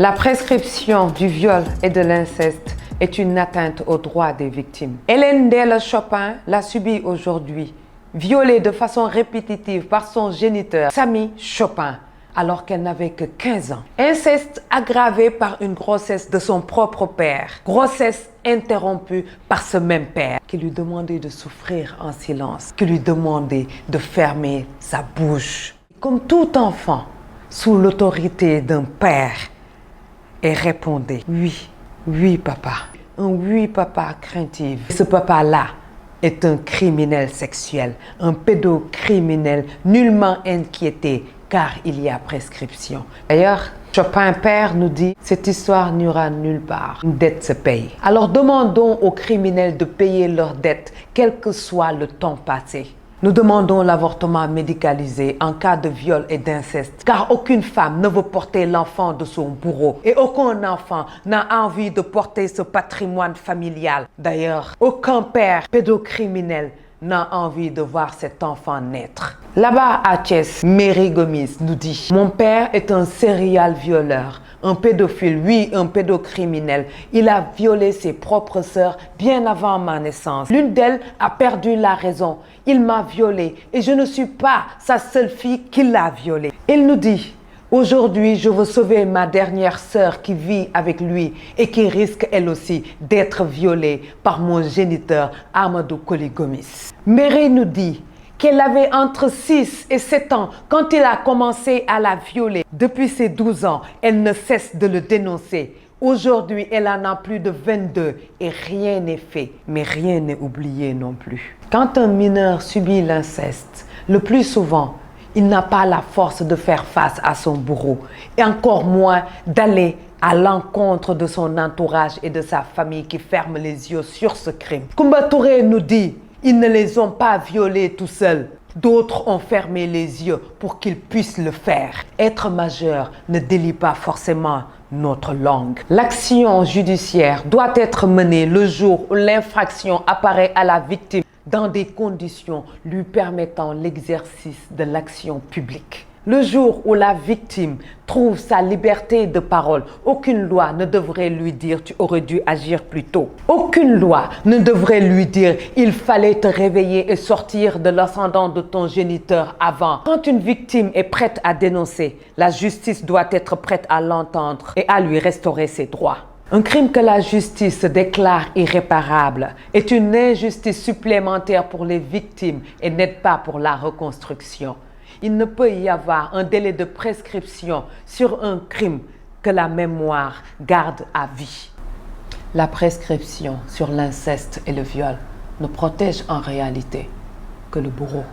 La prescription du viol et de l'inceste est une atteinte aux droits des victimes. Hélène Della Chopin l'a subi aujourd'hui, violée de façon répétitive par son géniteur, Samy Chopin, alors qu'elle n'avait que 15 ans. Inceste aggravé par une grossesse de son propre père. Grossesse interrompue par ce même père qui lui demandait de souffrir en silence, qui lui demandait de fermer sa bouche. Comme tout enfant, sous l'autorité d'un père, et répondait « Oui, oui papa ». Un oui papa craintif. Ce papa-là est un criminel sexuel, un pédocriminel nullement inquiété car il y a prescription. D'ailleurs, Chopin père nous dit « Cette histoire n'ira nulle part, une dette se paye ». Alors demandons aux criminels de payer leurs dettes, quel que soit le temps passé. Nous demandons l'avortement médicalisé en cas de viol et d'inceste, car aucune femme ne veut porter l'enfant de son bourreau et aucun enfant n'a envie de porter ce patrimoine familial. D'ailleurs, aucun père pédocriminel n'a envie de voir cet enfant naître. Là-bas à Thiès, Mary Gomis nous dit « Mon père est un serial violeur, un pédophile, oui, un pédocriminel. Il a violé ses propres sœurs bien avant ma naissance. L'une d'elles a perdu la raison. Il m'a violée et je ne suis pas sa seule fille qui l'a violée. » Il nous dit « Aujourd'hui, je veux sauver ma dernière sœur qui vit avec lui et qui risque elle aussi d'être violée par mon géniteur Amadou Koli Gomis. » Mary nous dit qu'elle avait entre 6 et 7 ans quand il a commencé à la violer. Depuis ses 12 ans, elle ne cesse de le dénoncer. Aujourd'hui, elle en a plus de 22 et rien n'est fait, mais rien n'est oublié non plus. Quand un mineur subit l'inceste, le plus souvent, il n'a pas la force de faire face à son bourreau et encore moins d'aller à l'encontre de son entourage et de sa famille qui ferment les yeux sur ce crime. Koumba Touré nous dit ils ne les ont pas violés tout seuls. D'autres ont fermé les yeux pour qu'ils puissent le faire. Être majeur ne délie pas forcément notre langue. L'action judiciaire doit être menée le jour où l'infraction apparaît à la victime dans des conditions lui permettant l'exercice de l'action publique. Le jour où la victime trouve sa liberté de parole, aucune loi ne devrait lui dire « tu aurais dû agir plus tôt ». Aucune loi ne devrait lui dire « il fallait te réveiller et sortir de l'ascendant de ton géniteur avant ». Quand une victime est prête à dénoncer, la justice doit être prête à l'entendre et à lui restaurer ses droits. Un crime que la justice déclare irréparable est une injustice supplémentaire pour les victimes et n'aide pas pour la reconstruction. Il ne peut y avoir un délai de prescription sur un crime que la mémoire garde à vie. La prescription sur l'inceste et le viol ne protège en réalité que le bourreau.